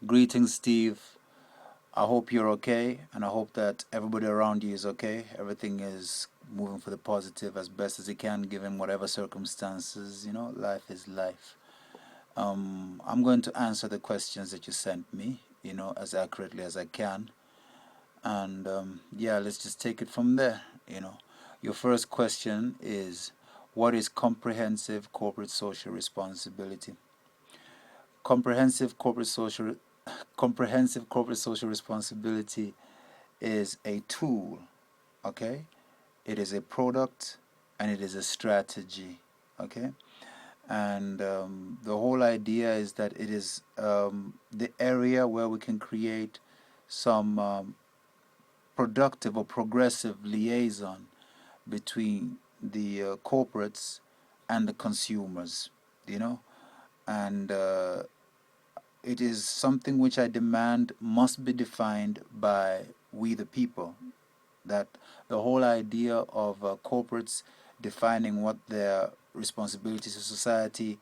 Greetings, Steve. I hope you're okay, and I hope that everybody around you is okay. Everything is moving for the positive as best as it can, given whatever circumstances. Life is life. I'm going to answer the questions that you sent me, as accurately as I can. And yeah, let's just take it from there. Your first question is, what is comprehensive corporate social responsibility? Comprehensive corporate social comprehensive corporate social responsibility is a tool, okay? It is a product and it is a strategy, okay? And the whole idea is that it is the area where we can create some productive or progressive liaison between the corporates and the consumers, you know? And it is something which I demand must be defined by we the people. That the whole idea of corporates defining what their responsibility to society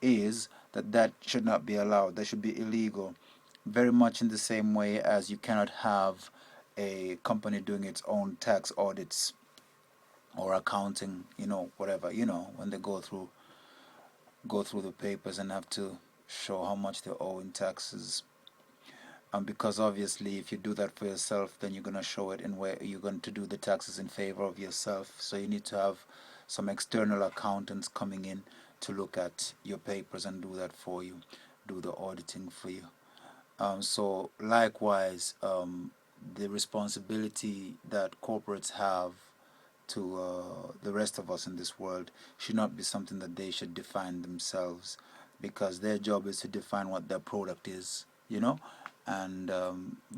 is, that should not be allowed. That should be illegal. Very much in the same way as you cannot have a company doing its own tax audits or accounting, whatever, when they go through the papers and have to show how much they owe in taxes. Because obviously, if you do that for yourself, then you're going to show it in where you're going to do the taxes in favor of yourself. So you need to have some external accountants coming in to look at your papers and do that for you, do the auditing for you. So likewise, the responsibility that corporates have to the rest of us in this world should not be something that they should define themselves, because their job is to define what their product is, and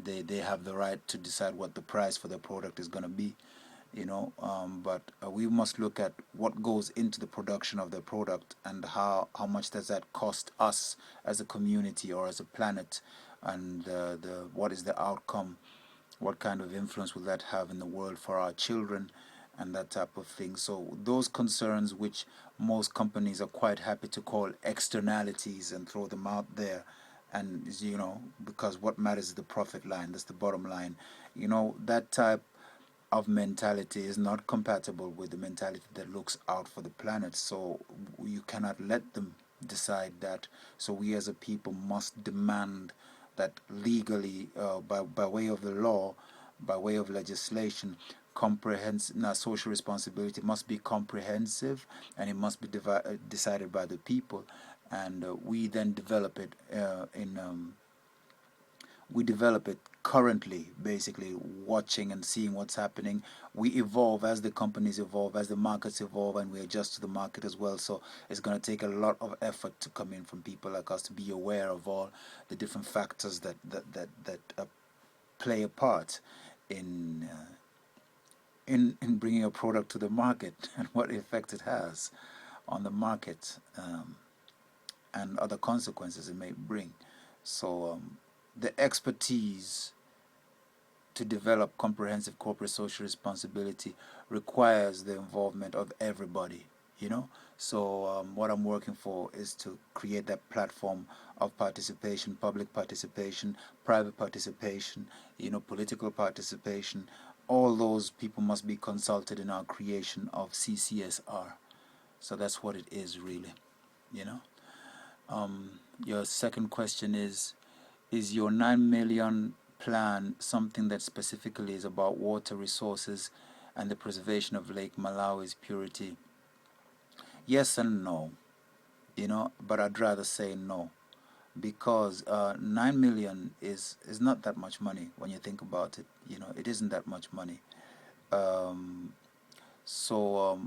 they have the right to decide what the price for their product is going to be, but we must look at what goes into the production of the product, and how much does that cost us as a community or as a planet, and the what is the outcome, what kind of influence will that have in the world for our children, and that type of thing. So those concerns, which most companies are quite happy to call externalities and throw them out there, and because what matters is the profit line, that's the bottom line. That type of mentality is not compatible with the mentality that looks out for the planet. So you cannot let them decide that. So we as a people must demand that legally, by way of the law, by way of legislation, comprehensive social responsibility must be comprehensive, and it must be decided by the people, and we then develop it in we develop it currently, basically watching and seeing what's happening. We evolve as the companies evolve, as the markets evolve, and we adjust to the market as well. So it's going to take a lot of effort to come in from people like us to be aware of all the different factors that play a part in in bringing a product to the market and what effect it has on the market, and other consequences it may bring. So the expertise to develop comprehensive corporate social responsibility requires the involvement of everybody, So what I'm working for is to create that platform of participation, public participation, private participation, political participation. All those people must be consulted in our creation of CCSR. So that's what it is, really, you know. Your second question is your 9 million plan something that specifically is about water resources and the preservation of Lake Malawi's purity? Yes and no, but I'd rather say no, because 9 million is not that much money when you think about it. It isn't that much money. Um, so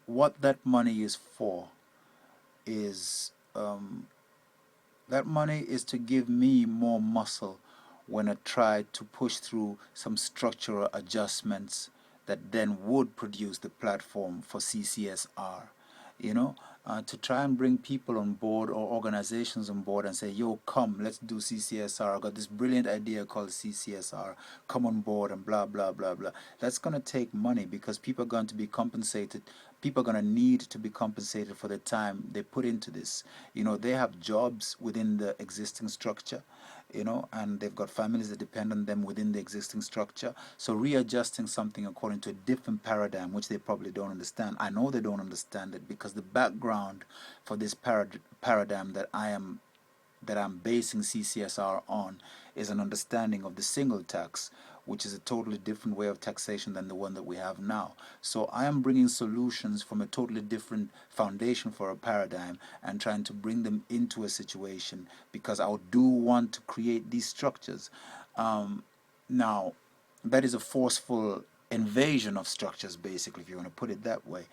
what that money is for is that money is to give me more muscle when I try to push through some structural adjustments that then would produce the platform for CCSR. To try and bring people on board or organizations on board and say, yo, come, let's do CCSR. I got this brilliant idea called CCSR. Come on board and blah, blah, blah, blah. That's going to take money, because people are going to be compensated people are going to need to be compensated for the time they put into this. They have jobs within the existing structure, and they've got families that depend on them within the existing structure. So readjusting something according to a different paradigm, which they probably don't understand. I know they don't understand it, because the background for this paradigm that I'm basing CCSR on is an understanding of the single tax, which is a totally different way of taxation than the one that we have now. So I am bringing solutions from a totally different foundation for a paradigm and trying to bring them into a situation, because I do want to create these structures. Now, that is a forceful invasion of structures, basically, if you want to put it that way.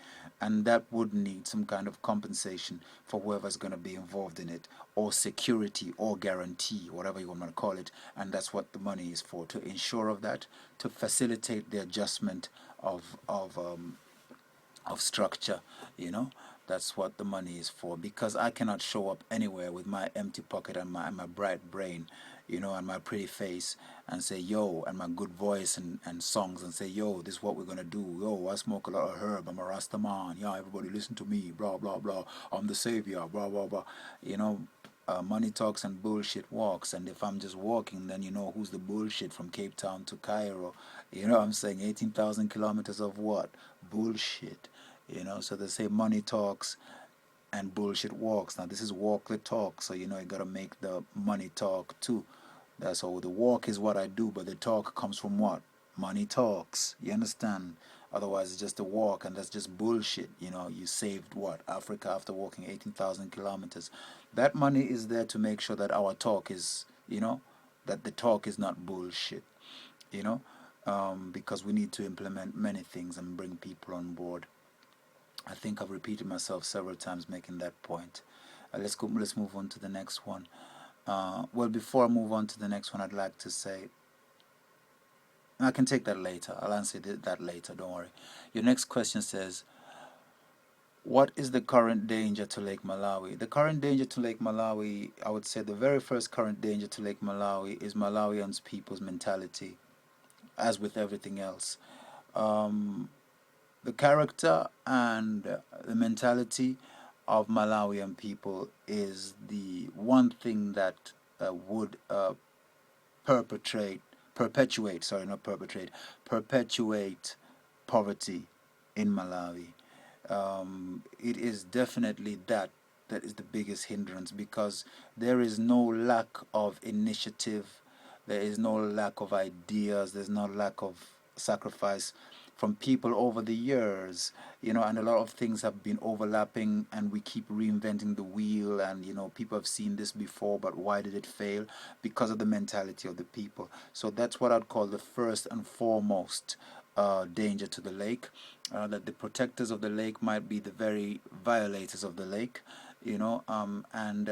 And that would need some kind of compensation for whoever's going to be involved in it, or security or guarantee, whatever you want to call it. And that's what the money is for, to ensure of that, to facilitate the adjustment of structure. you know that's what the money is for, because I cannot show up anywhere with my empty pocket and my bright brain, and my pretty face, and say yo, and my good voice and songs, and say yo, this is what we're gonna do. Yo, I smoke a lot of herb, I'm a rasta man, yeah, everybody listen to me, blah blah blah, I'm the savior, blah blah blah. you know Money talks and bullshit walks. And if I'm just walking, then who's the bullshit from Cape Town to Cairo. I'm saying 18,000 kilometers of what? Bullshit. So they say money talks and bullshit walks. Now this is walk the talk, so you gotta make the money talk too. That's all. The walk is what I do, but the talk comes from what? Money talks. You understand? Otherwise, it's just a walk, and that's just bullshit. You saved what? Africa after walking 18,000 kilometers. That money is there to make sure that our talk is, that the talk is not bullshit, you know, because we need to implement many things and bring people on board. I think I've repeated myself several times making that point. Let's go. Let's move on to the next one. Well, before I move on to the next one, I'd like to say, I can take that later. I'll answer that later. Don't worry. Your next question says, what is the current danger to Lake Malawi? The current danger to Lake Malawi, I would say the very first current danger to Lake Malawi is Malawians people's mentality, as with everything else. The character and the mentality of Malawian people is the one thing that would perpetuate, sorry, not perpetrate, perpetuate poverty in Malawi. It is definitely that is the biggest hindrance, because there is no lack of initiative, there is no lack of ideas, there's no lack of sacrifice from people over the years, and a lot of things have been overlapping, and we keep reinventing the wheel, and people have seen this before, but why did it fail? Because of the mentality of the people. So that's what I'd call the first and foremost danger to the lake. That the protectors of the lake might be the very violators of the lake, and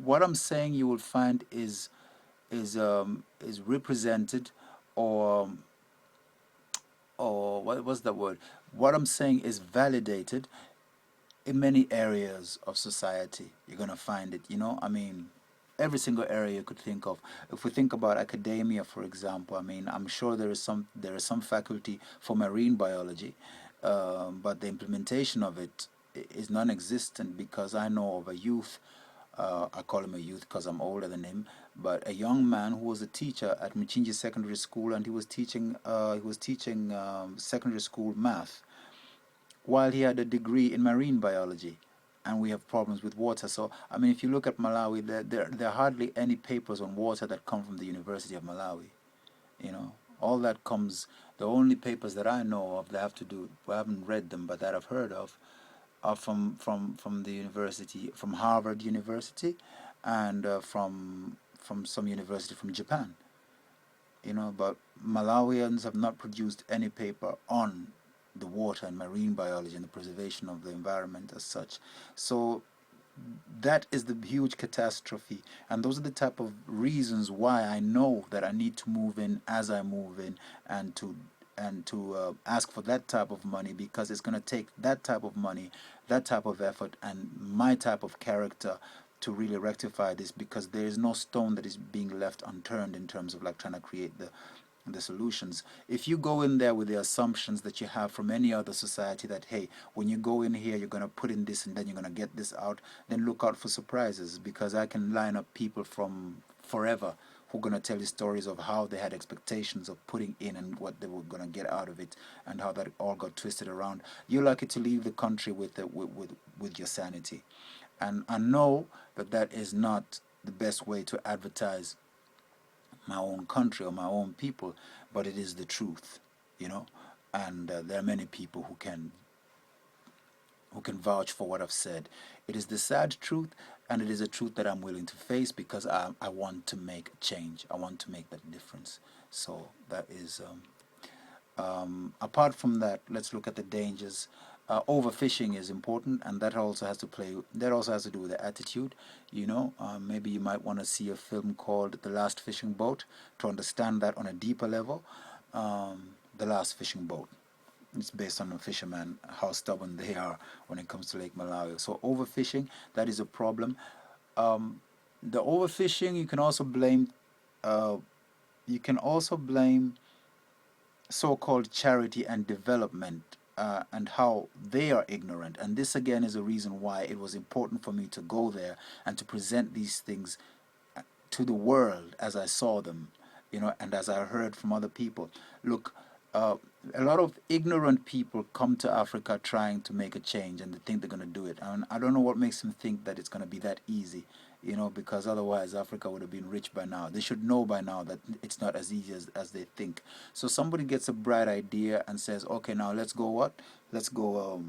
what I'm saying, you will find is represented, or what was the word? What I'm saying is validated in many areas of society. You're gonna find it. I mean, every single area you could think of. If we think about academia, for example, I mean, I'm sure there is some faculty for marine biology, but the implementation of it is non-existent, because I know of a youth. I call him a youth because I'm older than him, but a young man who was a teacher at Mchinji Secondary School, and he was teaching secondary school math, while he had a degree in marine biology, and we have problems with water. So, I mean, if you look at Malawi, there are hardly any papers on water that come from the University of Malawi. All that comes, the only papers that I know of that have to do, I haven't read them, but that I've heard of, are from the university, from Harvard University, and from some university from Japan. But Malawians have not produced any paper on the water and marine biology and the preservation of the environment as such. So that is the huge catastrophe, and those are the type of reasons why I know that I need to move in as I move in, and to ask for that type of money, because it's going to take that type of money, that type of effort, and my type of character to really rectify this, because there is no stone that is being left unturned in terms of like trying to create and the solutions. If you go in there with the assumptions that you have from any other society that, hey, when you go in here, you're going to put in this and then you're going to get this out, then look out for surprises, because I can line up people from forever who are going to tell you stories of how they had expectations of putting in and what they were going to get out of it, and how that all got twisted around. You're lucky to leave the country with, with your sanity. And I know that that is not the best way to advertise my own country or my own people, but it is the truth, you know. And there are many people who can vouch for what I've said. It is the sad truth, and it is a truth that I'm willing to face, because I want to make a change. I want to make that difference. So that is apart from that, let's look at the dangers. Overfishing is important, and that also has to play. That also has to do with the attitude. You know, maybe you might want to see a film called "The Last Fishing Boat" to understand that on a deeper level. The Last Fishing Boat. It's based on a fisherman, how stubborn they are when it comes to Lake Malawi. So overfishing, that is a problem. The overfishing, you can also blame. Uh, you can also blame so-called charity and development, and how they are ignorant. And this again is a reason why it was important for me to go there and to present these things to the world as I saw them, you know, and as I heard from other people. Look, uh, a lot of ignorant people come to Africa trying to make a change, and they think they're going to do it. And I don't know what makes them think that it's going to be that easy, you know, because otherwise Africa would have been rich by now. They should know by now that it's not as easy as they think. So somebody gets a bright idea and says, okay, now let's go what? Let's go,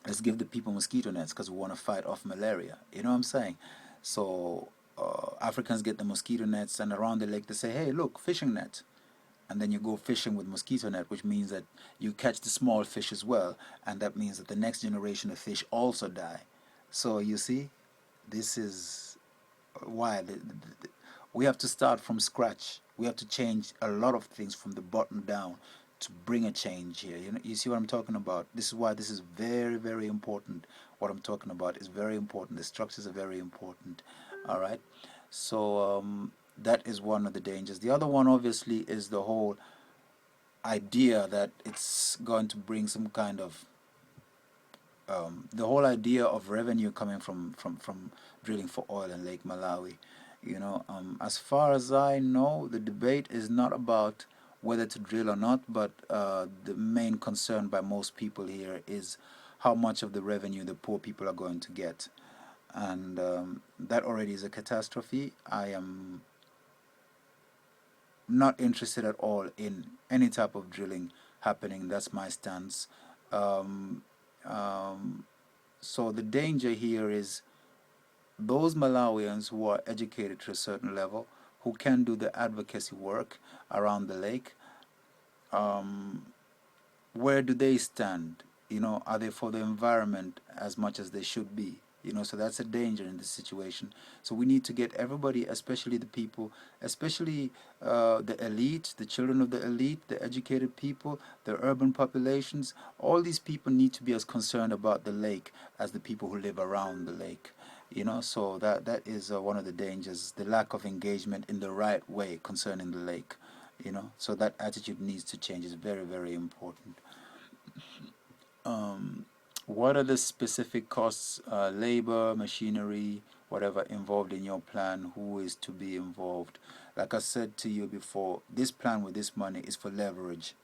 let's give the people mosquito nets because we want to fight off malaria. You know what I'm saying? So Africans get the mosquito nets, and around the lake they say, hey, look, fishing net. And then you go fishing with mosquito net, which means that you catch the small fish as well, and that means that the next generation of fish also die. So you see, this is why we have to start from scratch. We have to change a lot of things from the bottom down to bring a change here. You know, you see what I'm talking about? This is why this is very, very important. What I'm talking about is very important. The structures are very important. All right. So that is one of the dangers. The other one, obviously, is the whole idea that it's going to bring some kind of the whole idea of revenue coming from drilling for oil in Lake Malawi. You know, as far as I know, the debate is not about whether to drill or not, but the main concern by most people here is how much of the revenue the poor people are going to get. And that already is a catastrophe. I am not interested at all in any type of drilling happening. That's my stance. Um, um, so the danger here is those Malawians who are educated to a certain level, who can do the advocacy work around the lake. Um, where do they stand? You know, are they for the environment as much as they should be? You know, so that's a danger in this situation. So we need to get everybody, especially the people, especially the elite, the children of the elite, the educated people, the urban populations. All these people need to be as concerned about the lake as the people who live around the lake. You know, so that is one of the dangers, the lack of engagement in the right way concerning the lake. You know, so that attitude needs to change. It's very, very important. um, what are the specific costs, labor, machinery, whatever involved in your plan? Who is to be involved? Like I said to you before, this plan with this money is for leverage.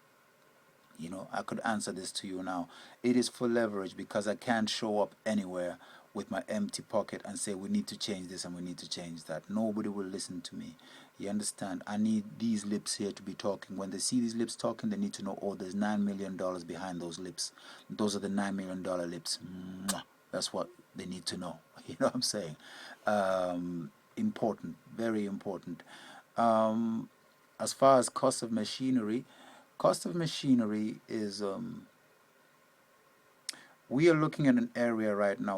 You know, I could answer this to you now. It is for leverage, because I can't show up anywhere with my empty pocket and say we need to change this and we need to change that. Nobody will listen to me. You understand? I need these lips here to be talking. When they see these lips talking, they need to know, oh, there's $9 million behind those lips. Those are the $9 million lips. Mwah. That's what they need to know. You know what I'm saying? Important, very important. Um, as far as cost of machinery is we are looking at an area right now